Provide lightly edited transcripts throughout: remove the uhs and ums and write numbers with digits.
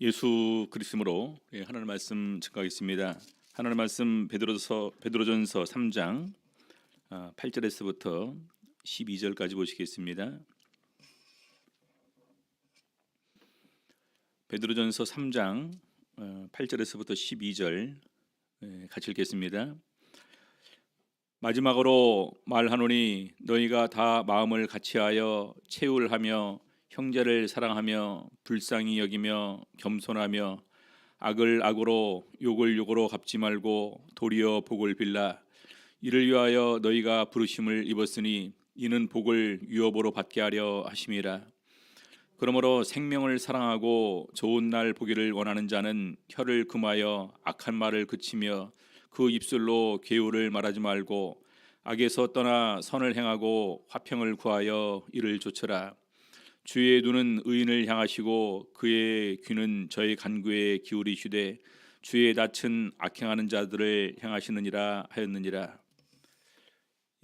예수 그리스도로 하나님 말씀 증거하겠습니다. 하나님 말씀 베드로전서 3장 8절에서부터 12절까지 보시겠습니다. 베드로전서 3장 8절에서부터 12절 같이 읽겠습니다. 마지막으로 말하노니 너희가 다 마음을 같이하여 채울하며 형제를 사랑하며 불쌍히 여기며 겸손하며 악을 악으로 욕을 욕으로 갚지 말고 도리어 복을 빌라. 이를 위하여 너희가 부르심을 입었으니 이는 복을 유업으로 받게 하려 하심이라. 그러므로 생명을 사랑하고 좋은 날 보기를 원하는 자는 혀를 금하여 악한 말을 그치며 그 입술로 괴우를 말하지 말고 악에서 떠나 선을 행하고 화평을 구하여 이를 좇으라. 주의 눈은 의인을 향하시고 그의 귀는 저희 간구에 기울이시되 주의 낯은 악행하는 자들을 향하시느니라 하였느니라.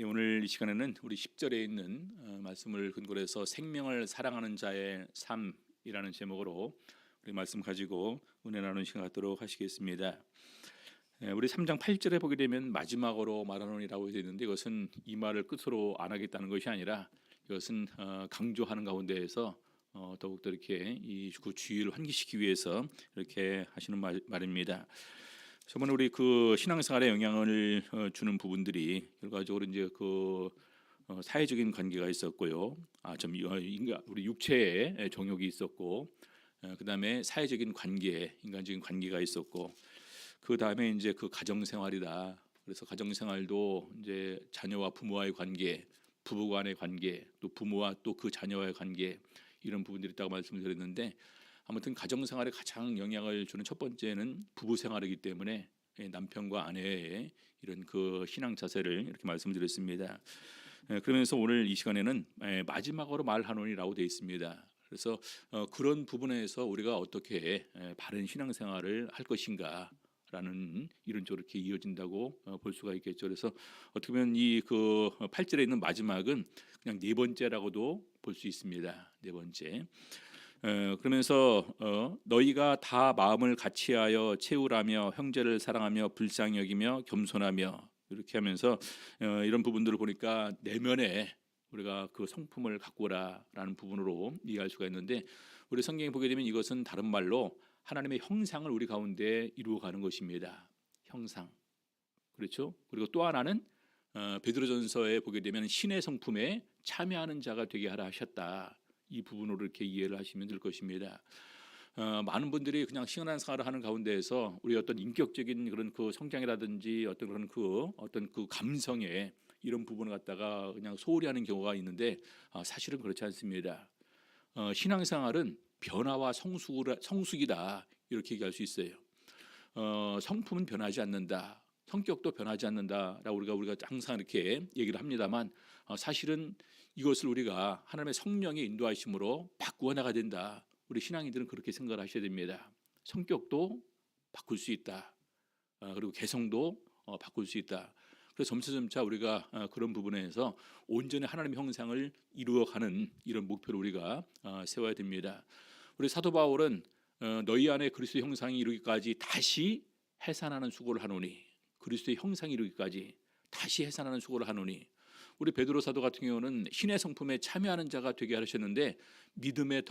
오늘 이 시간에는 우리 10절에 있는 말씀을 근거로 해서 생명을 사랑하는 자의 삶이라는 제목으로 우리 말씀 가지고 은혜 나누는 시간 갖도록 하시겠습니다. 우리 3장 8절에 보게 되면 마지막으로 말하노니라고 되어 있는데 이것은 이 말을 끝으로 안 하겠다는 것이 아니라 이것은 강조하는 가운데에서 더욱더 이렇게 그 주의를 환기시키기 위해서 이렇게 하시는 말입니다. 저번에 우리 그 신앙생활에 영향을 주는 부분들이 결과적으로 이제 그 사회적인 관계가 있었고요. 우리 육체의 정욕이 있었고, 그 다음에 사회적인 관계, 인간적인 관계가 있었고, 그 다음에 이제 그 가정생활이다. 그래서 가정생활도 이제 자녀와 부모와의 관계, 부부간의 관계, 또 부모와 또 그 자녀와의 관계 이런 부분들이 있다고 말씀을 드렸는데 아무튼 가정생활에 가장 영향을 주는 첫 번째는 부부생활이기 때문에 남편과 아내의 이런 그 신앙 자세를 이렇게 말씀드렸습니다. 그러면서 오늘 이 시간에는 마지막으로 말하노니라고 되어 있습니다. 그래서 그런 부분에서 우리가 어떻게 바른 신앙생활을 할 것인가 라는 이런 쪽으로 이렇게 이어진다고 볼 수가 있겠죠. 그래서 어떻게 보면 이 그 8절에 있는 마지막은 그냥 네 번째라고도 볼 수 있습니다. 네 번째. 그러면서 너희가 다 마음을 같이하여 채우라며 형제를 사랑하며 불쌍히 여기며 겸손하며 이렇게 하면서 이런 부분들을 보니까 내면에 우리가 그 성품을 가꾸라라는 부분으로 이해할 수가 있는데 우리 성경에 보게 되면 이것은 다른 말로 하나님의 형상을 우리 가운데 이루어가는 것입니다. 형상. 그렇죠? 그리고 또 하나는 베드로전서에 보게 되면 신의 성품에 참여하는 자가 되게 하라 하셨다. 이 부분으로 이렇게 이해를 하시면 될 것입니다. 많은 분들이 그냥 신앙생활을 하는 가운데에서 우리 어떤 인격적인 그런 그 성장이라든지 어떤 그런 그 감성에 이런 부분을 갖다가 그냥 소홀히 하는 경우가 있는데 사실은 그렇지 않습니다. 신앙생활은 변화와 성숙이다 이렇게 얘기할 수 있어요. 성품은 변하지 않는다, 성격도 변하지 않는다라고 우리가 항상 이렇게 얘기를 합니다만 사실은 이것을 우리가 하나님의 성령의 인도하심으로 바꾸어 나가야 된다. 우리 신앙인들은 그렇게 생각을 하셔야 됩니다. 성격도 바꿀 수 있다. 그리고 개성도 바꿀 수 있다. 그래서 점차 우리가 그런 부분에서 온전히 하나님의 형상을 이루어가는 이런 목표를 우리가 세워야 됩니다. 우리 사도 바울은 너희 안에 그리스도의 형상이 이루기까지 다시 해산하는 수고를 하노니, 그리스도의 형상이 이루기까지 다시 해산하는 수고를 하노니, 우리 베드로 사도 같은 경우는 신의 성품에 참여하는 자가 되게 하셨는데 믿음의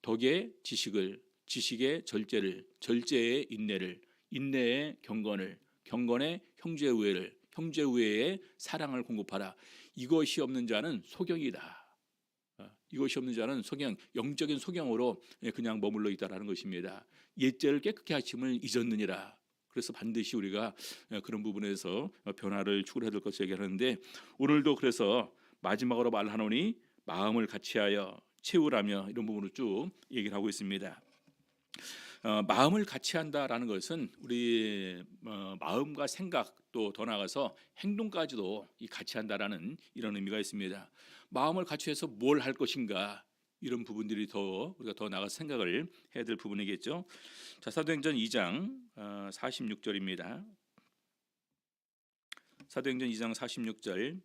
덕의 지식을, 지식의 절제를, 절제의 인내를, 인내의 경건을, 경건의 형제의 우애를, 형제 우애의 사랑을 공급하라. 이것이 없는 자는 소경이다. 이것이 없는 자는 소경, 영적인 소경으로 그냥 머물러 있다라는 것입니다. 옛죄를 깨끗게 하심을 잊었느니라. 그래서 반드시 우리가 그런 부분에서 변화를 추구해야 될 것을 얘기하는데 오늘도 그래서 마지막으로 말하노니 마음을 같이하여 채우라며 이런 부분을 쭉 얘기를 하고 있습니다. 마음을 같이 한다라는 것은 우리 마음과 생각 또 더 나아가서 행동까지도 같이 한다라는 이런 의미가 있습니다. 마음을 같이 해서 뭘 할 것인가 이런 부분들이 우리가 더 나아가서 생각을 해야 될 부분이겠죠. 자, 사도행전 2장 46절입니다. 사도행전 2장 46절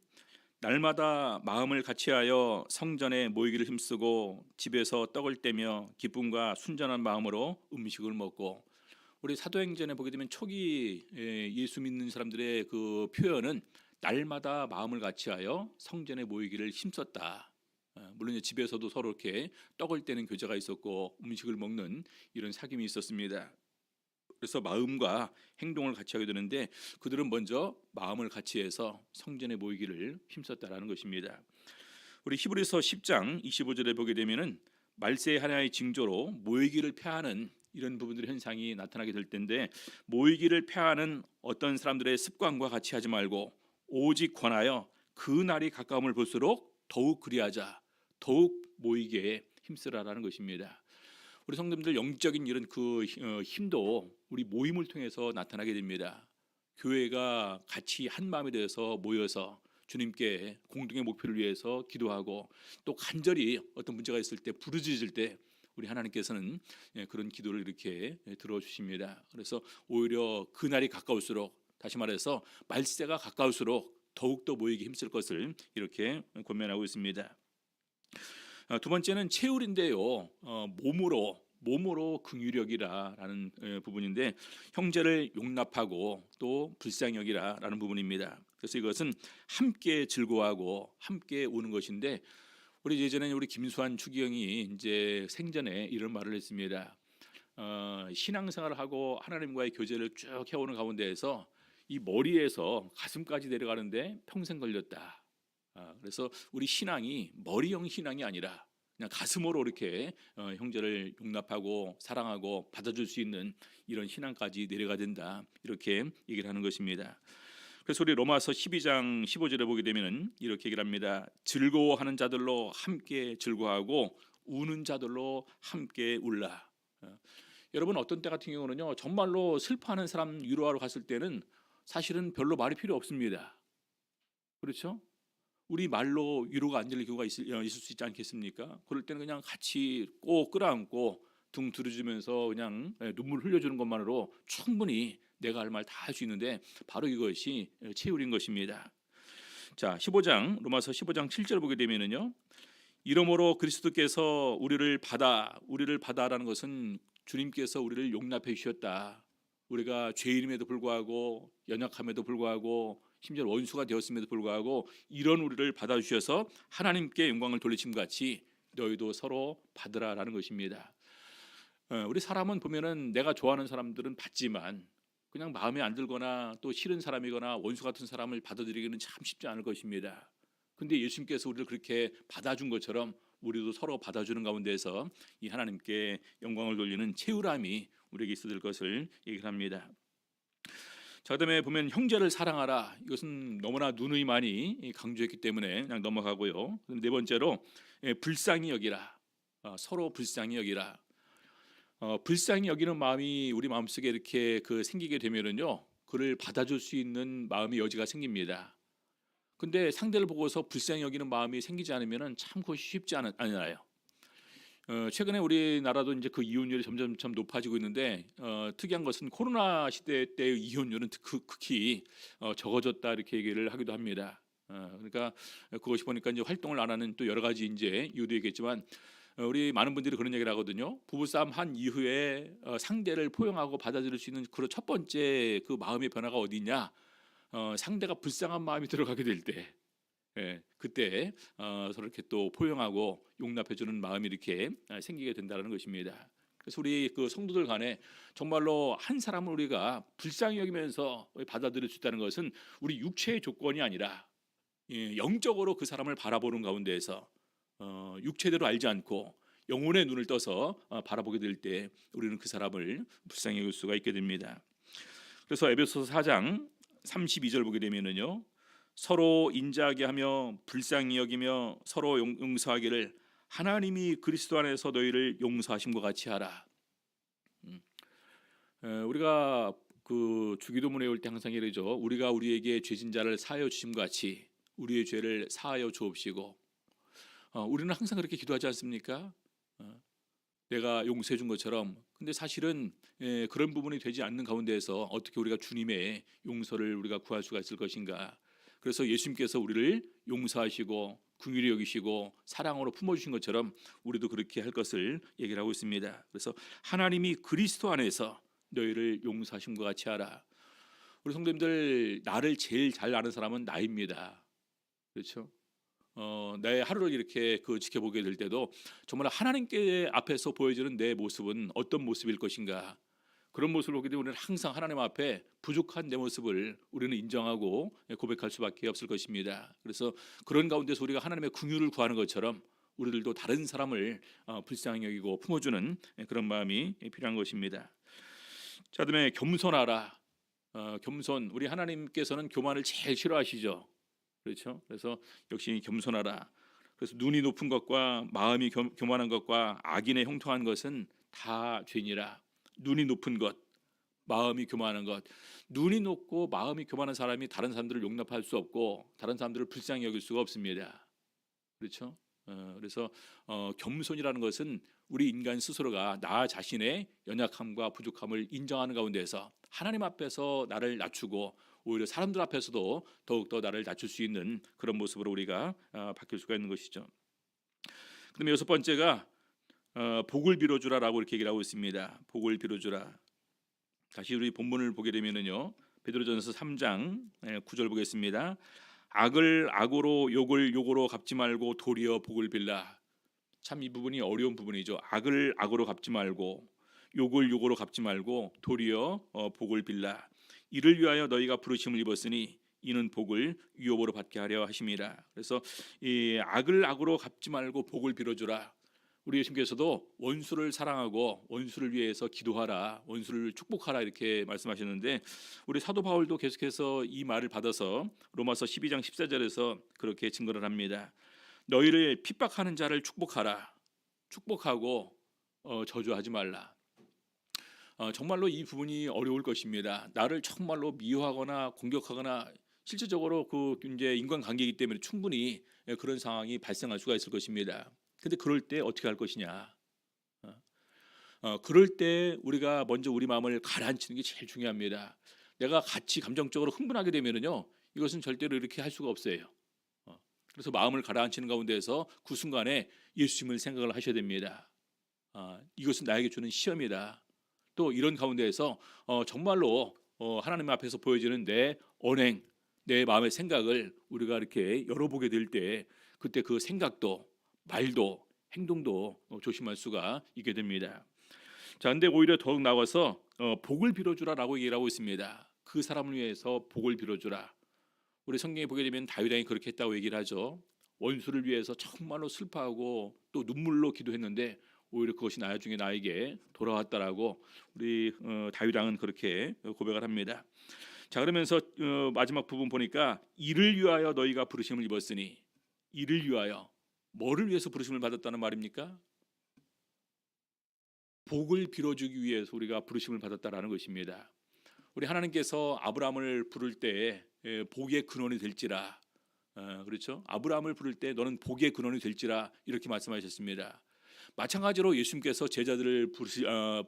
날마다 마음을 같이하여 성전에 모이기를 힘쓰고 집에서 떡을 떼며 기쁨과 순전한 마음으로 음식을 먹고. 우리 사도행전에 보게 되면 초기 예수 믿는 사람들의 그 표현은 날마다 마음을 같이하여 성전에 모이기를 힘썼다. 물론 이제 집에서도 서로 이렇게 떡을 떼는 교제가 있었고 음식을 먹는 이런 사귐이 있었습니다. 그래서 마음과 행동을 같이 하게 되는데 그들은 먼저 마음을 같이 해서 성전에 모이기를 힘썼다라는 것입니다. 우리 히브리서 10장 25절에 보게 되면은 말세 하나의 징조로 모이기를 패하는 이런 부분들의 현상이 나타나게 될 텐데, 모이기를 패하는 어떤 사람들의 습관과 같이 하지 말고 오직 권하여 그 날이 가까움을 볼수록 더욱 그리하자, 더욱 모이게 힘쓰라라는 것입니다. 우리 성도님들 영적인 이런 그 힘도 우리 모임을 통해서 나타나게 됩니다. 교회가 같이 한 마음이 되어서 모여서 주님께 공동의 목표를 위해서 기도하고 또 간절히 어떤 문제가 있을 때 부르짖을 때 우리 하나님께서는 그런 기도를 이렇게 들어주십니다. 그래서 오히려 그날이 가까울수록, 다시 말해서 말세가 가까울수록 더욱더 모이기 힘쓸 것을 이렇게 권면하고 있습니다. 두 번째는 체울인데요, 몸으로 긍휼력이라라는 부분인데, 형제를 용납하고 또 불쌍히 여기라라는 부분입니다. 그래서 이것은 함께 즐거워하고 함께 우는 것인데, 우리 예전에 우리 김수환 추기경이 이제 생전에 이런 말을 했습니다. 신앙생활을 하고 하나님과의 교제를 쭉 해오는 가운데에서 이 머리에서 가슴까지 내려가는데 평생 걸렸다. 그래서 우리 신앙이 머리형 신앙이 아니라 그냥 가슴으로 이렇게 형제를 용납하고 사랑하고 받아줄 수 있는 이런 신앙까지 내려가야 된다, 이렇게 얘기를 하는 것입니다. 그래서 우리 로마서 12장 15절에 보게 되면 이렇게 얘기를 합니다. 즐거워하는 자들로 함께 즐거워하고 우는 자들로 함께 울라. 여러분, 어떤 때 같은 경우는요, 정말로 슬퍼하는 사람 위로하러 갔을 때는 사실은 별로 말이 필요 없습니다. 그렇죠? 우리 말로 위로가 안 될 경우가 있을 수 있지 않겠습니까? 그럴 때는 그냥 같이 꼭 끌어안고 등 두드리면서 그냥 눈물 흘려주는 것만으로 충분히 내가 할 말 다 할 수 있는데, 바로 이것이 체울인 것입니다. 자, 로마서 15장 7절 보게 되면은요, 이러므로 그리스도께서 우리를 받아라는 것은 주님께서 우리를 용납해 주셨다. 우리가 죄인임에도 불구하고 연약함에도 불구하고 심지어 원수가 되었음에도 불구하고 이런 우리를 받아주셔서 하나님께 영광을 돌리심 같이 너희도 서로 받으라라는 것입니다. 우리 사람은 보면은 내가 좋아하는 사람들은 받지만 그냥 마음에 안 들거나 또 싫은 사람이거나 원수 같은 사람을 받아들이기는 참 쉽지 않을 것입니다. 근데 예수님께서 우리를 그렇게 받아준 것처럼 우리도 서로 받아주는 가운데서 이 하나님께 영광을 돌리는 채울함이 우리에게 있어야 될 것을 얘기합니다. 자, 그다음에 보면 형제를 사랑하라. 이것은 너무나 누누이 많이 강조했기 때문에 그냥 넘어가고요. 네 번째로 불쌍히 여기라. 서로 불쌍히 여기라. 불쌍히 여기는 마음이 우리 마음속에 이렇게 생기게 되면은요, 그를 받아줄 수 있는 마음의 여지가 생깁니다. 근데 상대를 보고서 불쌍히 여기는 마음이 생기지 않으면은 참 그것이 쉽지 않아요. 최근에 우리나라도 이제 그 이혼율이 점점 높아지고 있는데, 특이한 것은 코로나 시대 때의 이혼율은 극히 적어졌다, 이렇게 얘기를 하기도 합니다. 그러니까 그것이 보니까 이제 활동을 안 하는 또 여러 가지 이제 이유도 있겠지만, 우리 많은 분들이 그런 얘기를 하거든요. 부부싸움 한 이후에 상대를 포용하고 받아들일 수 있는 그 첫 번째 그 마음의 변화가 어디냐? 상대가 불쌍한 마음이 들어가게 될 때, 그때 서로 이렇게 또 포용하고 용납해주는 마음이 이렇게 생기게 된다는 것입니다. 그래서 우리 그 성도들 간에 정말로 한 사람을 우리가 불쌍히 여기면서 받아들일 수 있다는 것은 우리 육체의 조건이 아니라 영적으로 그 사람을 바라보는 가운데에서 육체대로 알지 않고 영혼의 눈을 떠서 바라보게 될 때 우리는 그 사람을 불쌍히 여길 수가 있게 됩니다. 그래서 에베소서 4장 32절 보게 되면은요, 서로 인자하게 하며 불쌍히 여기며 서로 용서하기를 하나님이 그리스도 안에서 너희를 용서하심과 같이 하라. 우리가 그 주기도문에 올 때 항상 이러죠. 우리가 우리에게 죄진 자를 사하여 주심과 같이 우리의 죄를 사하여 주옵시고. 우리는 항상 그렇게 기도하지 않습니까? 내가 용서해 준 것처럼. 근데 사실은 그런 부분이 되지 않는 가운데에서 어떻게 우리가 주님의 용서를 우리가 구할 수가 있을 것인가? 그래서 예수님께서 우리를 용서하시고 긍휼히 여기시고 사랑으로 품어주신 것처럼 우리도 그렇게 할 것을 얘기를 하고 있습니다. 그래서 하나님이 그리스도 안에서 너희를 용서하심과 같이 하라. 우리 성도님들, 나를 제일 잘 아는 사람은 나입니다. 그렇죠? 내 하루를 이렇게 지켜보게 될 때도 정말 하나님께 앞에서 보여지는 내 모습은 어떤 모습일 것인가, 그런 모습을 보게 되면 우리는 항상 하나님 앞에 부족한 내 모습을 우리는 인정하고 고백할 수밖에 없을 것입니다. 그래서 그런 가운데서 우리가 하나님의 긍휼을 구하는 것처럼 우리들도 다른 사람을 불쌍히 여기고 품어주는 그런 마음이 필요한 것입니다. 자, 그다음에 겸손하라. 겸손, 우리 하나님께서는 교만을 제일 싫어하시죠. 그렇죠? 그래서 역시 겸손하라. 그래서 눈이 높은 것과 마음이 교만한 것과 악인의 형통한 것은 다 죄니라. 눈이 높은 것, 마음이 교만한 것. 눈이 높고 마음이 교만한 사람이 다른 사람들을 용납할 수 없고 다른 사람들을 불쌍히 여길 수가 없습니다. 그렇죠? 그래서 겸손이라는 것은 우리 인간 스스로가 나 자신의 연약함과 부족함을 인정하는 가운데서 하나님 앞에서 나를 낮추고 오히려 사람들 앞에서도 더욱더 나를 낮출 수 있는 그런 모습으로 우리가 바뀔 수가 있는 것이죠. 그다음에 여섯 번째가 복을 빌어주라라고 이렇게 얘기를 하고 있습니다. 복을 빌어주라. 다시 우리 본문을 보게 되면은요, 베드로전서 3장 9절 보겠습니다. 악을 악으로 욕을 욕으로 갚지 말고 도리어 복을 빌라. 참 이 부분이 어려운 부분이죠. 악을 악으로 갚지 말고 욕을 욕으로 갚지 말고 도리어 복을 빌라. 이를 위하여 너희가 부르심을 입었으니 이는 복을 유업으로 받게 하려 하심이라. 그래서 이 악을 악으로 갚지 말고 복을 빌어주라. 우리 예수님께서도 원수를 사랑하고 원수를 위해서 기도하라, 원수를 축복하라 이렇게 말씀하셨는데 우리 사도 바울도 계속해서 이 말을 받아서 로마서 12장 14절에서 그렇게 증거를 합니다. 너희를 핍박하는 자를 축복하라. 축복하고 저주하지 말라. 정말로 이 부분이 어려울 것입니다. 나를 정말로 미워하거나 공격하거나 실질적으로 이제 인간관계이기 때문에 충분히 그런 상황이 발생할 수가 있을 것입니다. 근데 그럴 때 어떻게 할 것이냐? 그럴 때 우리가 먼저 우리 마음을 가라앉히는 게 제일 중요합니다. 내가 같이 감정적으로 흥분하게 되면은요, 이것은 절대로 이렇게 할 수가 없어요. 그래서 마음을 가라앉히는 가운데서 그 순간에 예수님을 생각을 하셔야 됩니다. 이것은 나에게 주는 시험이다. 또 이런 가운데에서 정말로 하나님 앞에서 보여지는 내 언행, 내 마음의 생각을 우리가 이렇게 열어보게 될 때 그때 그 생각도 말도 행동도 조심할 수가 있게 됩니다. 자, 근데 오히려 더욱 나와서 복을 빌어주라라고 얘기를 하고 있습니다. 그 사람을 위해서 복을 빌어주라. 우리 성경에 보게 되면 다윗 왕이 그렇게 했다고 얘기를 하죠. 원수를 위해서 정말로 슬퍼하고 또 눈물로 기도했는데 오히려 그것이 나중에 나에게 돌아왔다라고 우리 다윗 왕은 그렇게 고백을 합니다. 자, 그러면서 마지막 부분 보니까 이를 위하여 너희가 부르심을 입었으니, 이를 위하여, 뭐를 위해서 부르심을 받았다는 말입니까? 복을 빌어주기 위해서 우리가 부르심을 받았다라는 것입니다. 우리 하나님께서 아브라함을 부를 때 복의 근원이 될지라, 그렇죠? 아브라함을 부를 때 너는 복의 근원이 될지라 이렇게 말씀하셨습니다. 마찬가지로 예수님께서 제자들을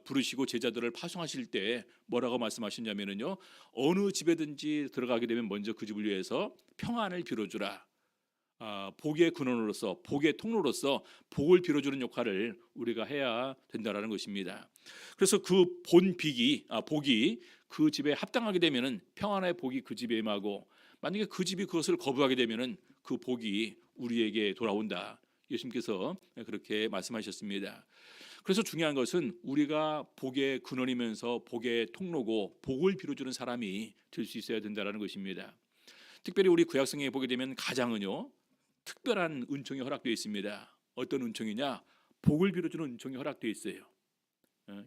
부르시고 제자들을 파송하실 때 뭐라고 말씀하셨냐면요, 어느 집에든지 들어가게 되면 먼저 그 집을 위해서 평안을 빌어주라. 복의 근원으로서, 복의 통로로서 복을 빌어주는 역할을 우리가 해야 된다라는 것입니다. 그래서 그 복이 그 집에 합당하게 되면은 평안의 복이 그 집에 임하고, 만약에 그 집이 그것을 거부하게 되면은 그 복이 우리에게 돌아온다. 예수님께서 그렇게 말씀하셨습니다. 그래서 중요한 것은 우리가 복의 근원이면서 복의 통로고 복을 빌어주는 사람이 될 수 있어야 된다는 것입니다. 특별히 우리 구약성경에 보게 되면 가장은요, 특별한 은총이 허락되어 있습니다. 어떤 은총이냐? 복을 빌어주는 은총이 허락되어 있어요.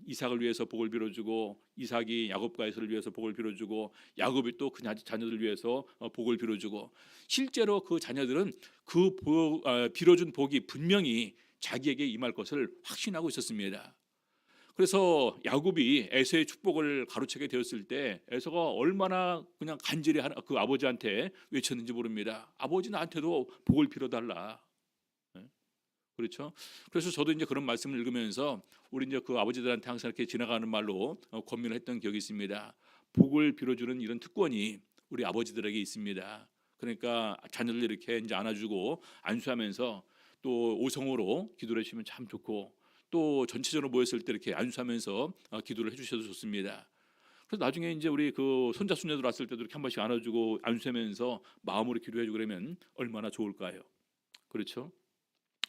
이삭을 위해서 복을 빌어주고, 이삭이 야곱과 에서를 위해서 복을 빌어주고, 야곱이 또 그 자녀들을 위해서 복을 빌어주고, 실제로 그 자녀들은 그 빌어준 복이 분명히 자기에게 임할 것을 확신하고 있었습니다. 그래서 야곱이 에서의 축복을 가로채게 되었을 때 에서가 얼마나 그냥 간절히 그 아버지한테 외쳤는지 모릅니다. 아버지, 나한테도 복을 빌어달라. 그렇죠? 그래서 저도 이제 그런 말씀을 읽으면서 우리 이제 그 아버지들한테 항상 이렇게 지나가는 말로 권면을 했던 기억이 있습니다. 복을 빌어주는 이런 특권이 우리 아버지들에게 있습니다. 그러니까 자녀들 이렇게 이제 안아주고 안수하면서 또 오성으로 기도를 해주시면 참 좋고, 또 전체적으로 모였을 때 이렇게 안수하면서 기도를 해주셔도 좋습니다. 그래서 나중에 이제 우리 그 손자 손녀들 왔을 때도 이렇게 한 번씩 안아주고 안수하면서 마음으로 기도해주고 그러면 얼마나 좋을까요? 그렇죠?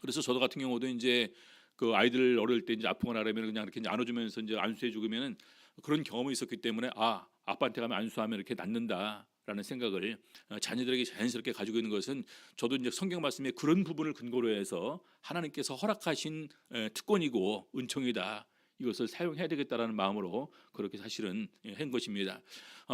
그래서 저도 같은 경우도 이제 그 아이들 어릴 때 이제 아프거나 그러면 그냥 이렇게 이제 안아주면서 이제 안수해 주면은 그런 경험이 있었기 때문에 아빠한테 가면 안수하면 이렇게 낫는다라는 생각을 자녀들에게 자연스럽게 가지고 있는 것은, 저도 이제 성경 말씀에 그런 부분을 근거로 해서 하나님께서 허락하신 특권이고 은총이다, 이것을 사용해야 되겠다라는 마음으로 그렇게 사실은 한 것입니다.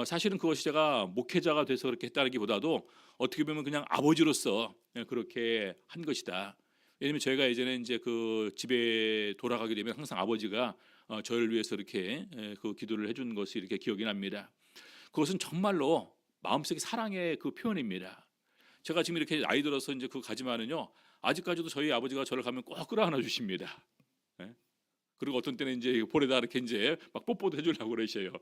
사실은 그것이 제가 목회자가 돼서 그렇게 했다기보다도 어떻게 보면 그냥 아버지로서 그렇게 한 것이다. 왜냐하면 저희가 예전에 이제 그 집에 돌아가게 되면 항상 아버지가 저를 위해서 이렇게 그 기도를 해준 것이 이렇게 기억이 납니다. 그것은 정말로 마음속의 사랑의 그 표현입니다. 제가 지금 이렇게 나이 들어서 이제 그 가지만은요, 아직까지도 저희 아버지가 저를 가면 꼭 끌어안아 주십니다. 예? 그리고 어떤 때는 이제 볼에다 이렇게 이제 막 뽀뽀도 해주려고 그러셔요.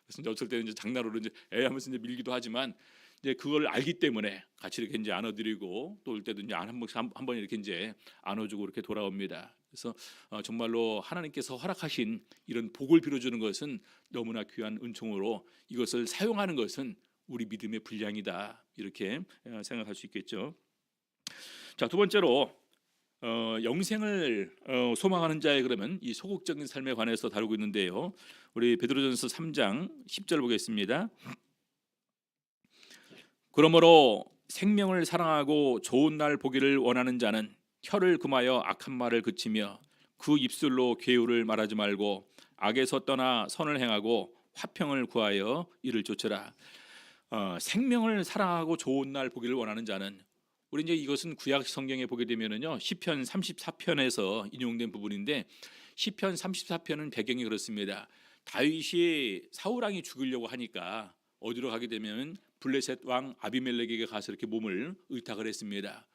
그래서 이제 어쩔 때는 이제 장난으로 이제 하면서 이제 밀기도 하지만, 이제 그걸 알기 때문에 같이 이렇게 이제 안아드리고, 또 올 때도 이제 한 번 이렇게 이제 안아주고 이렇게 돌아옵니다. 그래서 정말로 하나님께서 허락하신 이런 복을 빌어주는 것은 너무나 귀한 은총으로, 이것을 사용하는 것은 우리 믿음의 분량이다, 이렇게 생각할 수 있겠죠. 자, 두 번째로 영생을 소망하는 자의 그러면 이 소극적인 삶에 관해서 다루고 있는데요. 우리 베드로전서 3장 10절 보겠습니다. 그러므로 생명을 사랑하고 좋은 날 보기를 원하는 자는 혀를 금하여 악한 말을 그치며 그 입술로 괴우를 말하지 말고 악에서 떠나 선을 행하고 화평을 구하여 이를 쫓으라. 생명을 사랑하고 좋은 날 보기를 원하는 자는, 우리 이제 이것은 구약 성경에 보게 되면은요, 시편 34편에서 인용된 부분인데, 시편 34편은 배경이 그렇습니다. 다윗이 사울 왕이 죽이려고 하니까 어디로 가게 되면 블레셋 왕 아비멜렉에게 가서 이렇게 몸을 의탁을 했습니다.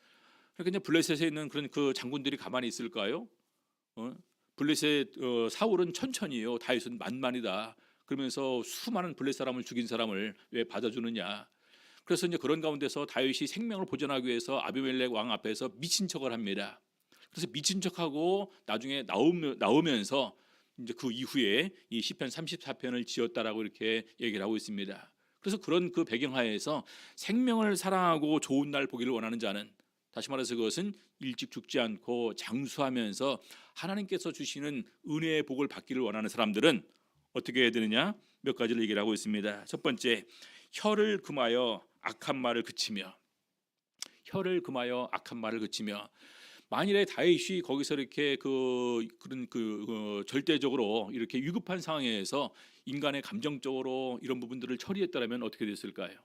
그러니까 이제 블레셋에 있는 그런 그 장군들이 가만히 있을까요? 블레셋 사울은 천천히요, 다윗은 만만이다, 그러면서 수많은 블레셋 사람을 죽인 사람을 왜 받아주느냐. 그래서 이제 그런 가운데서 다윗이 생명을 보존하기 위해서 아비멜렉 왕 앞에서 미친 척을 합니다. 그래서 미친 척하고 나중에 나오면서 이제 그 이후에 이 시편 34편을 지었다라고 이렇게 얘기를 하고 있습니다. 그래서 그런 그 배경하에서 생명을 사랑하고 좋은 날 보기를 원하는 자는, 다시 말해서 그것은 일찍 죽지 않고 장수하면서 하나님께서 주시는 은혜의 복을 받기를 원하는 사람들은 어떻게 해야 되느냐, 몇 가지를 얘기를 하고 있습니다. 첫 번째, 혀를 금하여 악한 말을 그치며, 혀를 금하여 악한 말을 그치며. 만일에 다윗이 거기서 이렇게 그런 절대적으로 이렇게 위급한 상황에서 인간의 감정적으로 이런 부분들을 처리했다면 어떻게 됐을까요?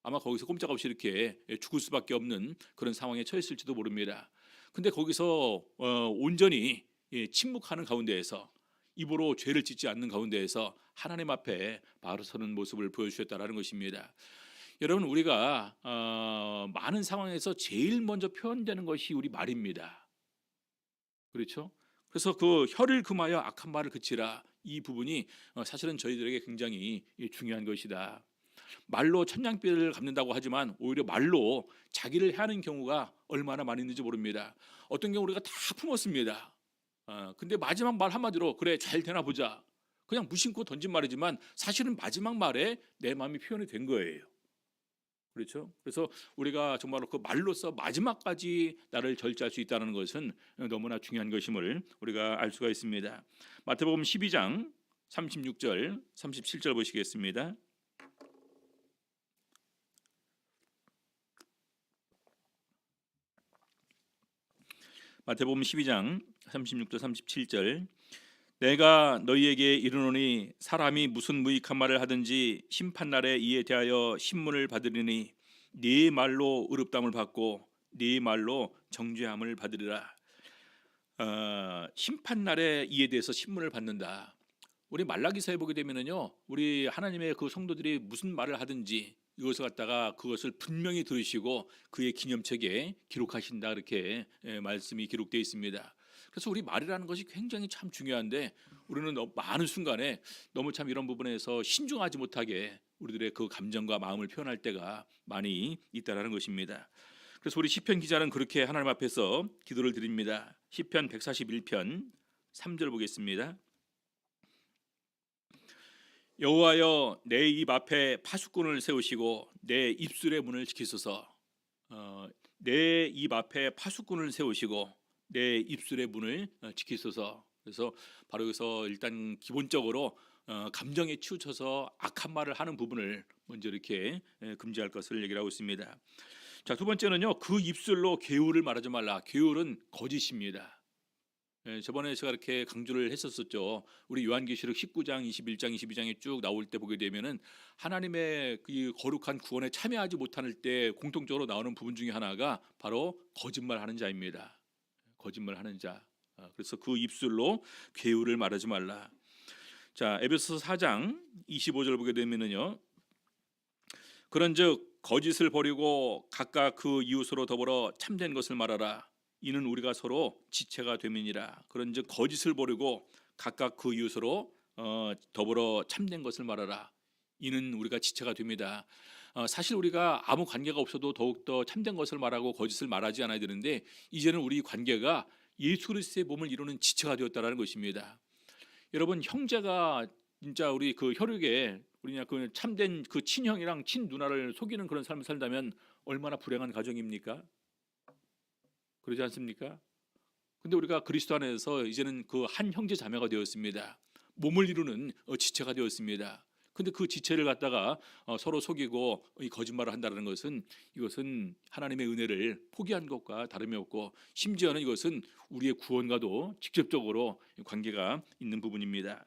아마 거기서 꼼짝없이 이렇게 죽을 수밖에 없는 그런 상황에 처했을지도 모릅니다. 근데 거기서 온전히 침묵하는 가운데에서, 입으로 죄를 짓지 않는 가운데에서 하나님 앞에 바로 서는 모습을 보여주셨다라는 것입니다. 여러분, 우리가 많은 상황에서 제일 먼저 표현되는 것이 우리 말입니다. 그렇죠? 그래서 그 혀를 금하여 악한 말을 그치라, 이 부분이 사실은 저희들에게 굉장히 중요한 것이다. 말로 천냥빚을 갚는다고 하지만 오히려 말로 자기를 해하는 경우가 얼마나 많이 있는지 모릅니다. 어떤 경우 우리가 다 품었습니다. 근데 마지막 말 한마디로 그래 잘 되나 보자, 그냥 무심코 던진 말이지만 사실은 마지막 말에 내 마음이 표현이 된 거예요. 그렇죠? 그래서 우리가 정말로 그 말로써 마지막까지 나를 절제할 수 있다는 것은 너무나 중요한 것임을 우리가 알 수가 있습니다. 마태복음 12장 36절 37절 보시겠습니다. 마태복음 12장 36절 37절. 내가 너희에게 이르노니 사람이 무슨 무익한 말을 하든지 심판날에 이에 대하여 신문을 받으리니 네 말로 의롭다함을 받고 네 말로 정죄함을 받으리라. 심판날에 이에 대해서 신문을 받는다. 우리 말라기서에 보게 되면은요, 우리 하나님의 그 성도들이 무슨 말을 하든지 이것을 갖다가 그것을 분명히 들으시고 그의 기념책에 기록하신다 이렇게 말씀이 기록되어 있습니다. 그래서 우리 말이라는 것이 굉장히 참 중요한데 우리는 많은 순간에 너무 참 이런 부분에서 신중하지 못하게 우리들의 그 감정과 마음을 표현할 때가 많이 있다라는 것입니다. 그래서 우리 시편 기자는 그렇게 하나님 앞에서 기도를 드립니다. 시편 141편 3절 보겠습니다. 여호와여 내 입 앞에 파수꾼을 세우시고 내 입술의 문을 지키소서. 내 입 앞에 파수꾼을 세우시고 내 입술의 문을 지키소서. 그래서 바로 여기서 일단 기본적으로 감정에 치우쳐서 악한 말을 하는 부분을 먼저 이렇게 금지할 것을 얘기를 하고 있습니다. 자, 두 번째는요, 그 입술로 괴우를 말하지 말라. 괴우는 거짓입니다. 저번에 제가 이렇게 강조를 했었었죠. 우리 요한계시록 19장, 21장, 22장에 쭉 나올 때 보게 되면은 하나님의 그 거룩한 구원에 참여하지 못할 때 공통적으로 나오는 부분 중에 하나가 바로 거짓말하는 자입니다. 거짓말하는 자. 그래서 그 입술로 괴우를 말하지 말라. 자, 에베소서 4장 25절 보게 되면은요. 그런즉 거짓을 버리고 각각 그 이웃으로 더불어 참된 것을 말하라. 이는 우리가 서로 지체가 됨이니라. 그런즉 거짓을 버리고 각각 그 이웃으로 더불어 참된 것을 말하라. 이는 우리가 지체가 됩니다. 사실 우리가 아무 관계가 없어도 더욱더 참된 것을 말하고 거짓을 말하지 않아야 되는데 이제는 우리 관계가 예수 그리스도의 몸을 이루는 지체가 되었다라는 것입니다. 여러분, 형제가 진짜 우리 그 혈육에 우리냐 그 참된 그 친형이랑 친누나를 속이는 그런 삶을 살다면 얼마나 불행한 가정입니까? 그러지 않습니까? 근데 우리가 그리스도 안에서 이제는 그 한 형제 자매가 되었습니다. 몸을 이루는 지체가 되었습니다. 근데 그 지체를 갖다가 서로 속이고 이 거짓말을 한다는 것은 이것은 하나님의 은혜를 포기한 것과 다름이 없고 심지어는 이것은 우리의 구원과도 직접적으로 관계가 있는 부분입니다.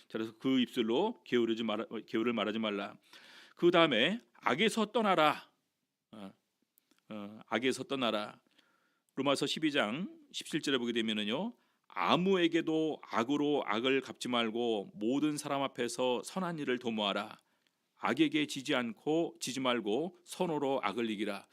자, 그래서 그 입술로 게으를 말하지 말라. 그 다음에 악에서 떠나라. 악에서 떠나라. 로마서 12장 17절에 보게 되면은요. 아무에게도 악으로 악을 갚지 말고 모든 사람 앞에서 선한 일을 도모하라. 악에게 지지 말고 선으로 악을 이기라.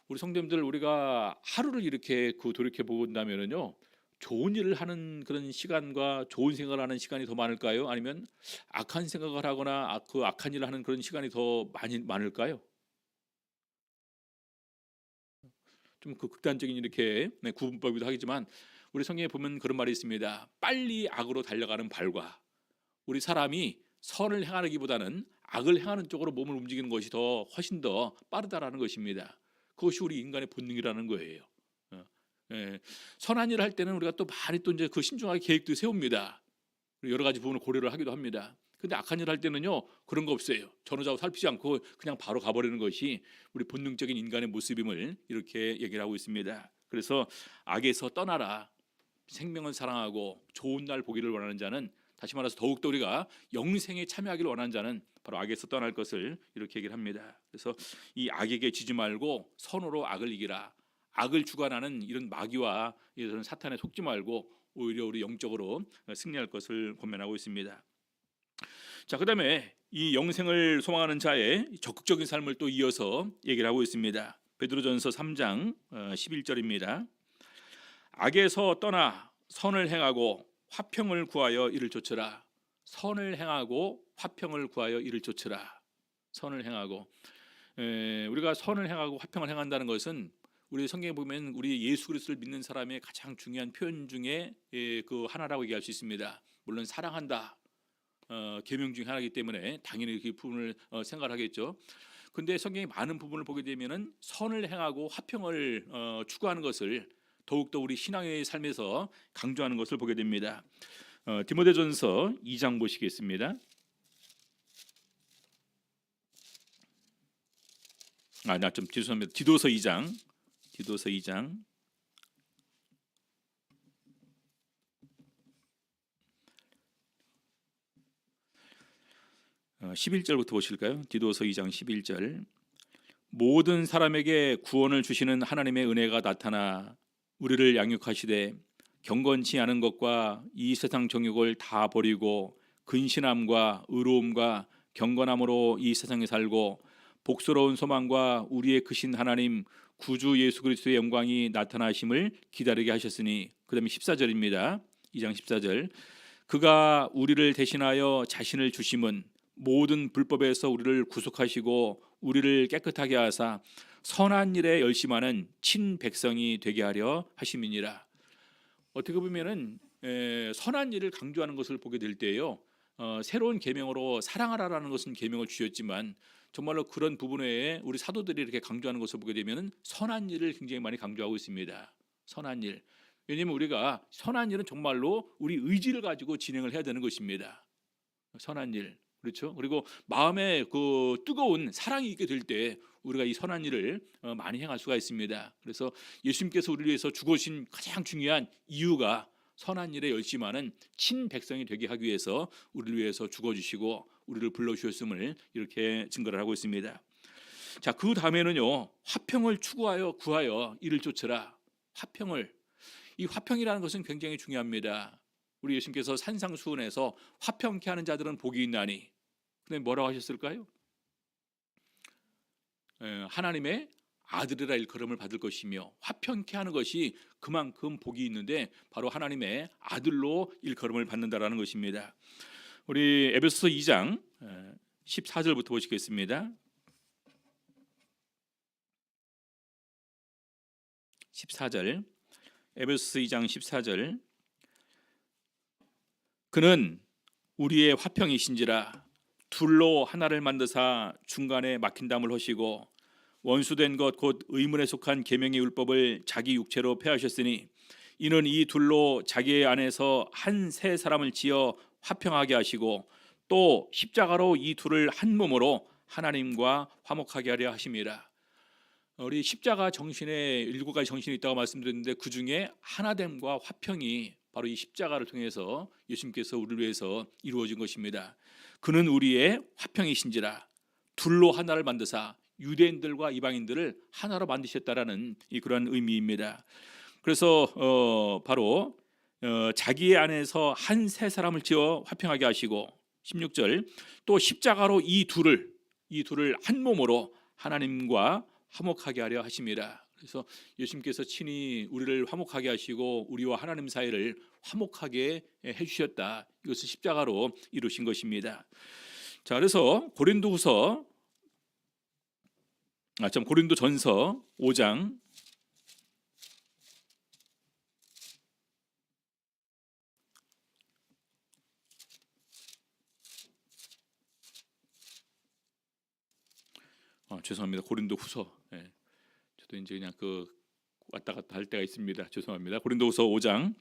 우리 성도님들, 우리가 하루를 이렇게 돌이켜 본다면은요. 좋은 일을 하는 그런 시간과 좋은 생각을 하는 시간이 더 많을까요? 아니면 악한 생각을 하거나 그 악한 일을 하는 그런 시간이 더 많을까요? 좀 그 극단적인 이렇게 구분법이기도 하겠지만 우리 성경에 보면 그런 말이 있습니다. 빨리 악으로 달려가는 발과 우리 사람이 선을 행하기보다는 악을 행하는 쪽으로 몸을 움직이는 것이 훨씬 더 빠르다라는 것입니다. 그것이 우리 인간의 본능이라는 거예요. 선한 일을 할 때는 우리가 또 많이 또 이제 그 신중하게 계획도 세웁니다. 여러 가지 부분을 고려를 하기도 합니다. 근데 악한 일을 할 때는요 그런 거 없어요. 전후좌우 살피지 않고 그냥 바로 가버리는 것이 우리 본능적인 인간의 모습임을 이렇게 얘기를 하고 있습니다. 그래서 악에서 떠나라. 생명을 사랑하고 좋은 날 보기를 원하는 자는, 다시 말해서 더욱더 우리가 영생에 참여하기를 원하는 자는 바로 악에서 떠날 것을 이렇게 얘기를 합니다. 그래서 이 악에게 지지 말고 선으로 악을 이기라. 악을 주관하는 이런 마귀와 이런 사탄에 속지 말고 오히려 우리 영적으로 승리할 것을 권면하고 있습니다. 자, 그다음에 이 영생을 소망하는 자의 적극적인 삶을 또 이어서 얘기를 하고 있습니다. 베드로전서 3장 11절입니다. 악에서 떠나 선을 행하고 화평을 구하여 이를 좇으라. 선을 행하고 화평을 구하여 이를 좇으라. 선을 행하고 우리가 선을 행하고 화평을 행한다는 것은 우리 성경에 보면 우리 예수 그리스도를 믿는 사람의 가장 중요한 표현 중에 그 하나라고 얘기할 수 있습니다. 물론 사랑한다 계명 중에 하나이기 때문에 당연히 그 부분을 생각을 하겠죠. 근데 성경의 많은 부분을 보게 되면은 선을 행하고 화평을 추구하는 것을 더욱더 우리 신앙의 삶에서 강조하는 것을 보게 됩니다. 디모데전서 2장 보시겠습니다. 죄송합니다. 디도서 2장 11절부터 보실까요? 디도서 2장 11절. 모든 사람에게 구원을 주시는 하나님의 은혜가 나타나 우리를 양육하시되 경건치 않은 것과 이 세상 정욕을 다 버리고 근신함과 의로움과 경건함으로 이 세상에 살고 복스러운 소망과 우리의 크신 하나님 구주 예수 그리스도의 영광이 나타나심을 기다리게 하셨으니, 그 다음에 14절입니다. 2장 14절. 그가 우리를 대신하여 자신을 주심은 모든 불법에서 우리를 구속하시고 우리를 깨끗하게 하사 선한 일에 열심하는 친백성이 되게 하려 하심이니라. 어떻게 보면은 선한 일을 강조하는 것을 보게 될 때요, 새로운 계명으로 사랑하라라는 것은 계명을 주셨지만 정말로 그런 부분에 우리 사도들이 이렇게 강조하는 것을 보게 되면은 선한 일을 굉장히 많이 강조하고 있습니다. 선한 일. 왜냐하면 우리가 선한 일은 정말로 우리 의지를 가지고 진행을 해야 되는 것입니다. 선한 일. 그렇죠? 그리고 마음에 그 뜨거운 사랑이 있게 될 때 우리가 이 선한 일을 많이 행할 수가 있습니다. 그래서 예수님께서 우리를 위해서 죽으신 가장 중요한 이유가 선한 일에 열심하는 친백성이 되게 하기 위해서 우리를 위해서 죽어주시고 우리를 불러주셨음을 이렇게 증거를 하고 있습니다. 자, 그 다음에는요, 화평을 추구하여 구하여 이를 쫓으라. 화평을. 이 화평이라는 것은 굉장히 중요합니다. 우리 예수님께서 산상수훈에서 화평케 하는 자들은 복이 있나니, 근데 뭐라고 하셨을까요? 하나님의 아들이라 일컬음을 받을 것이며, 화평케 하는 것이 그만큼 복이 있는데 바로 하나님의 아들로 일컬음을 받는다라는 것입니다. 우리 에베소서 2장 14절부터 보시겠습니다. 14절. 에베소서 2장 14절. 그는 우리의 화평이신지라 둘로 하나를 만드사 중간에 막힌 담을 하시고 원수된 것 곧 의문에 속한 계명의 율법을 자기 육체로 폐하셨으니 이는 이 둘로 자기 안에서 한 새 사람을 지어 화평하게 하시고 또 십자가로 이 둘을 한 몸으로 하나님과 화목하게 하려 하심이라. 우리 십자가 정신에 7가지 정신이 있다고 말씀드렸는데 그 중에 하나됨과 화평이 바로 이 십자가를 통해서 예수님께서 우리를 위해서 이루어진 것입니다. 그는 우리의 화평이신지라 둘로 하나를 만드사 유대인들과 이방인들을 하나로 만드셨다라는 그러한 의미입니다. 그래서 바로 자기 안에서 한 새 사람을 지어 화평하게 하시고 16절 또 십자가로 이 둘을 한 몸으로 하나님과 화목하게 하려 하심이라. 그래서 예수님께서 친히 우리를 화목하게 하시고 우리와 하나님 사이를 화목하게 해주셨다. 이것을 십자가로 이루신 것입니다. 자, 그래서 고린도전서 5장 고린도후서. 저도 이제 그냥 왔다 갔다 할 때가 있습니다. 죄송합니다. 고린도후서 5장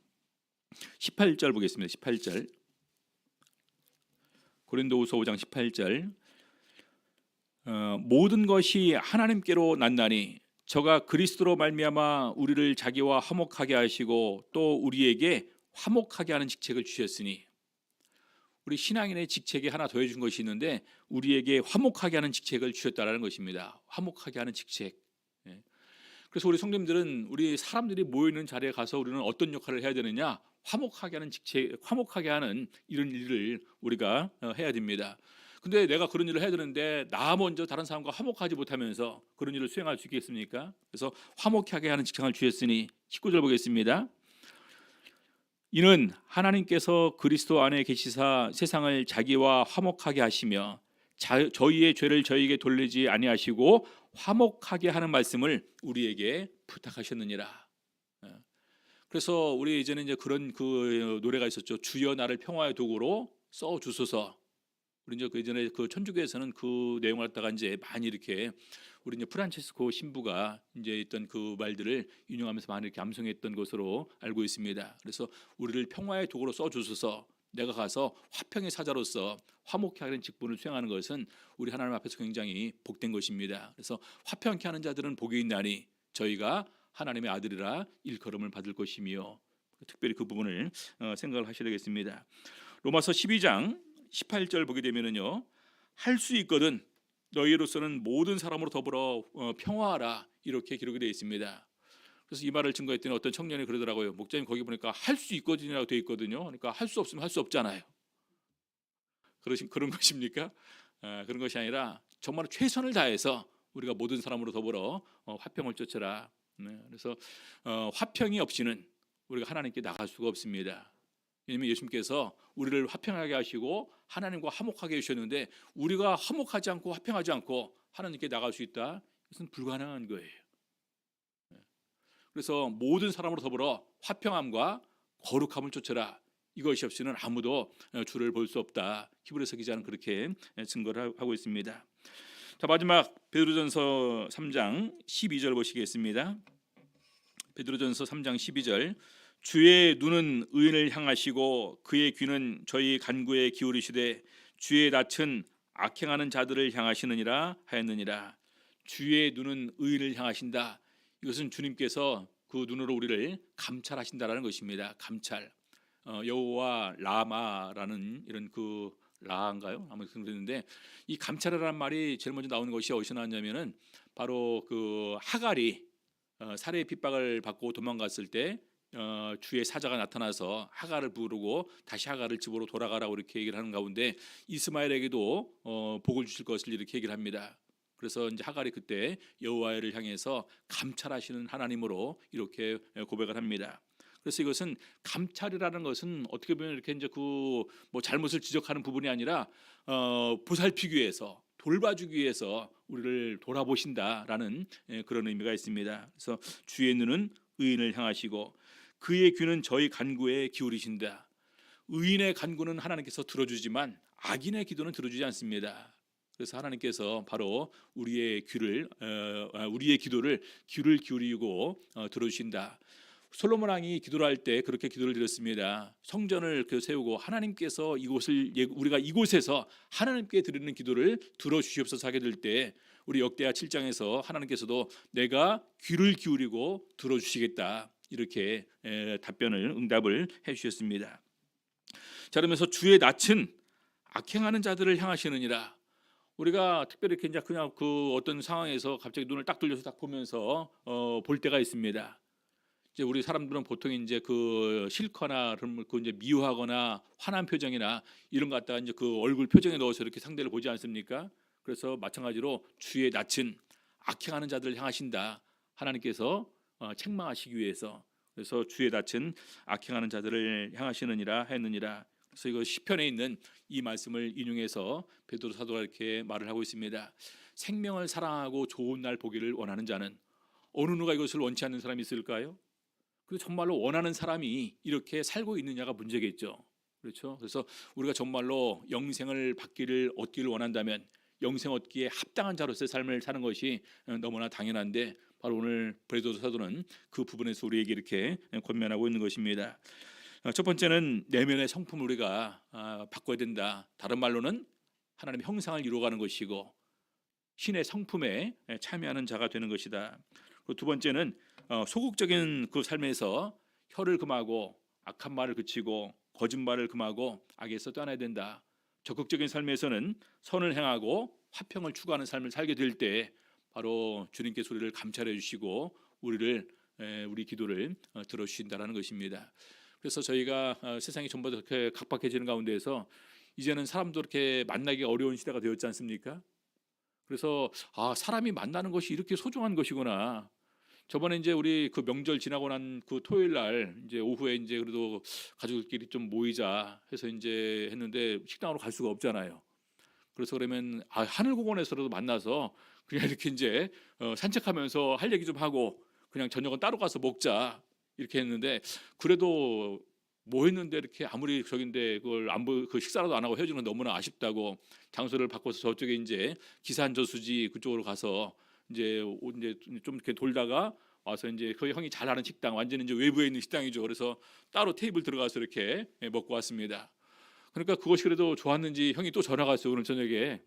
18절 보겠습니다. 18절. 고린도후서 5장 18절. 모든 것이 하나님께로 났나니 저가 그리스도로 말미암아 우리를 자기와 화목하게 하시고 또 우리에게 화목하게 하는 직책을 주셨으니, 우리 신앙인의 직책에 하나 더해 준 것이 있는데 우리에게 화목하게 하는 직책을 주셨다라는 것입니다. 화목하게 하는 직책. 그래서 우리 성도님들은 우리 사람들이 모여 있는 자리에 가서 우리는 어떤 역할을 해야 되느냐? 화목하게 하는 직책, 화목하게 하는 이런 일을 우리가 해야 됩니다. 근데 내가 그런 일을 해야 되는데 나 먼저 다른 사람과 화목하지 못하면서 그런 일을 수행할 수 있겠습니까? 그래서 화목하게 하는 직책을 주셨으니 19절 보겠습니다. 이는 하나님께서 그리스도 안에 계시사 세상을 자기와 화목하게 하시며 저희의 죄를 저희에게 돌리지 아니하시고 화목하게 하는 말씀을 우리에게 부탁하셨느니라. 그래서 우리 이제는 이제 그런 노래가 있었죠. 주여 나를 평화의 도구로 써 주소서. 우리 이제 예전에 천주교에서는 그 내용을 갖다가 이제 많이 이렇게 우리 이제 프란체스코 신부가 이제 있던 그 말들을 인용하면서 많이 이렇게 암송했던 것으로 알고 있습니다. 그래서 우리를 평화의 도구로 써 주소서. 내가 가서 화평의 사자로서 화목케 하는 직분을 수행하는 것은 우리 하나님 앞에서 굉장히 복된 것입니다. 그래서 화평케 하는 자들은 복이 있나니 저희가 하나님의 아들이라 일컬음을 받을 것이며, 특별히 그 부분을 생각을 하셔야 되겠습니다. 로마서 12장 18절 보게 되면은요, 할 수 있거든 너희로서는 모든 사람으로 더불어 평화하라, 이렇게 기록이 되어 있습니다. 그래서 이 말을 증거했더니 어떤 청년이 그러더라고요. 목사님, 거기 보니까 할 수 있거든이라고 되어 있거든요. 그러니까 할 수 없으면 할 수 없잖아요. 그런 것입니까? 그런 것이 아니라 정말 최선을 다해서 우리가 모든 사람으로 더불어 화평을 쫓으라. 그래서 화평이 없이는 우리가 하나님께 나갈 수가 없습니다. 왜냐하면 예수님께서 우리를 화평하게 하시고 하나님과 화목하게 해주셨는데 우리가 화목하지 않고 화평하지 않고 하나님께 나갈 수 있다? 이것은 불가능한 거예요. 그래서 모든 사람으로 더불어 화평함과 거룩함을 쫓아라. 이것이 없이는 아무도 주를 볼 수 없다. 히브리서 기자는 그렇게 증거를 하고 있습니다. 자, 마지막 베드로전서 3장 12절 보시겠습니다. 베드로전서 3장 12절. 주의 눈은 의인을 향하시고 그의 귀는 저희 간구에 기울이시되 주의 낯은 악행하는 자들을 향하시느니라 하였느니라. 주의 눈은 의인을 향하신다. 이것은 주님께서 그 눈으로 우리를 감찰하신다라는 것입니다. 감찰. 여호와 라마라는 이런 그 라인가요? 아무튼 그랬는데 이 감찰이라는 말이 제일 먼저 나오는 것이 어디서 나왔냐면은 바로 그 하갈이 살해 핍박을 받고 도망갔을 때 주의 사자가 나타나서 하갈을 부르고 다시 하갈을 집으로 돌아가라고 이렇게 얘기를 하는 가운데 이스마엘에게도 복을 주실 것을 이렇게 얘기를 합니다. 그래서 이제 하갈이 그때 여호와를 향해서 감찰하시는 하나님으로 이렇게 고백을 합니다. 그래서 이것은 감찰이라는 것은 어떻게 보면 이렇게 이제 그 뭐 잘못을 지적하는 부분이 아니라 보살피기 위해서 돌봐주기 위해서 우리를 돌아보신다라는 그런 의미가 있습니다. 그래서 주의 눈은 의인을 향하시고 그의 귀는 저희 간구에 기울이신다. 의인의 간구는 하나님께서 들어주지만 악인의 기도는 들어주지 않습니다. 그래서 하나님께서 바로 우리의 기도를 귀를 기울이고 들어주신다. 솔로몬 왕이 기도를 할 때 그렇게 기도를 드렸습니다. 성전을 세우고 하나님께서 우리가 이곳에서 하나님께 드리는 기도를 들어주시옵소서 하게 될 때 우리 역대하 7장에서 하나님께서도 내가 귀를 기울이고 들어주시겠다 이렇게 응답을 해주셨습니다. 자, 그러면서 주의 낯은 악행하는 자들을 향하시느니라. 우리가 특별히 그냥 그 어떤 상황에서 갑자기 눈을 딱 돌려서 딱 보면서 볼 때가 있습니다. 이제 우리 사람들은 보통 이제 그 싫거나 그 이제 미워하거나 화난 표정이나 이런 거 갖다가 이제 그 얼굴 표정에 넣어서 이렇게 상대를 보지 않습니까? 그래서 마찬가지로 주의 낯은 악행하는 자들을 향하신다. 하나님께서 책망하시기 위해서. 그래서 주의 낯은 악행하는 자들을 향하시느니라 했느니라. 그래서 이거 시편에 있는 이 말씀을 인용해서 베드로 사도가 이렇게 말을 하고 있습니다. 생명을 사랑하고 좋은 날 보기를 원하는 자는 어느 누가 이것을 원치 않는 사람이 있을까요? 그 정말로 원하는 사람이 이렇게 살고 있느냐가 문제겠죠. 그렇죠? 그래서 우리가 정말로 영생을 얻기를 원한다면 영생 얻기에 합당한 자로서의 삶을 사는 것이 너무나 당연한데 바로 오늘 베드로 사도는 그 부분에서 우리에게 이렇게 권면하고 있는 것입니다. 첫 번째는 내면의 성품을 우리가 바꿔야 된다. 다른 말로는 하나님의 형상을 이루어가는 것이고 신의 성품에 참여하는 자가 되는 것이다. 그리고 두 번째는 소극적인 그 삶에서 혀를 금하고 악한 말을 그치고 거짓말을 금하고 악에서 떠나야 된다. 적극적인 삶에서는 선을 행하고 화평을 추구하는 삶을 살게 될 때 바로 주님께서 우리를 감찰해 주시고 우리 기도를 들어주신다라는 것입니다. 그래서 저희가 세상이 전부 다 그렇게 각박해지는 가운데에서 이제는 사람도 이렇게 만나기 어려운 시대가 되었지 않습니까? 그래서 사람이 만나는 것이 이렇게 소중한 것이구나. 저번에 이제 우리 그 명절 지나고 난 그 토요일 날 이제 오후에 이제 그래도 가족들끼리 좀 모이자 해서 이제 했는데 식당으로 갈 수가 없잖아요. 그래서 그러면 하늘공원에서라도 만나서 그냥 이렇게 이제 산책하면서 할 얘기 좀 하고 그냥 저녁은 따로 가서 먹자 이렇게 했는데 그래도 뭐 했는데 이렇게 아무리 저긴데 그 식사라도 안 하고 헤어지는 건 너무나 아쉽다고 장소를 바꿔서 저쪽에 이제 기산저수지 그쪽으로 가서 이제 좀 이렇게 돌다가 와서 이제 그 형이 잘 아는 식당 완전히 이제 외부에 있는 식당이죠. 그래서 따로 테이블 들어가서 이렇게 먹고 왔습니다. 그러니까 그것이 그래도 좋았는지 형이 또 전화가 왔어요. 오늘 저녁에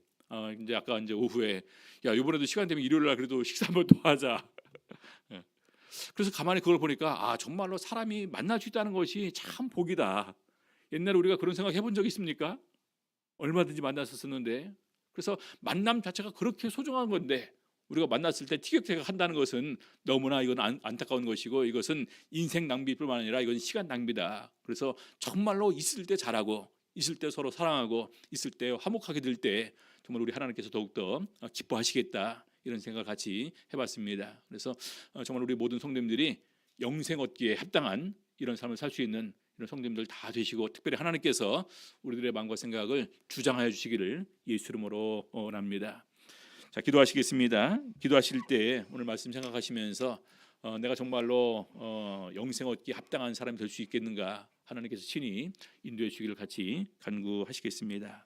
이제 아까 이제 오후에 야 이번에도 시간 되면 일요일 날 그래도 식사 한번 더 하자. 예. 그래서 가만히 그걸 보니까 정말로 사람이 만날 수 있다는 것이 참 복이다. 옛날에 우리가 그런 생각 해본 적 있습니까? 얼마든지 만났었는데 그래서 만남 자체가 그렇게 소중한 건데 우리가 만났을 때 티격태격 한다는 것은 너무나 이건 안타까운 것이고 이것은 인생 낭비뿐만 아니라 이건 시간 낭비다. 그래서 정말로 있을 때 잘하고 있을 때 서로 사랑하고 있을 때 화목하게 될 때 정말 우리 하나님께서 더욱더 기뻐하시겠다 이런 생각을 같이 해봤습니다. 그래서 정말 우리 모든 성도님들이 영생 얻기에 합당한 이런 삶을 살 수 있는 이런 성도님들 다 되시고, 특별히 하나님께서 우리들의 마음과 생각을 주장하여 주시기를 예수 이름으로 원합니다. 자, 기도하시겠습니다. 기도하실 때 오늘 말씀 생각하시면서 내가 정말로 영생 얻기 합당한 사람이 될 수 있겠는가, 하나님께서 친히 인도해 주시기를 같이 간구하시겠습니다.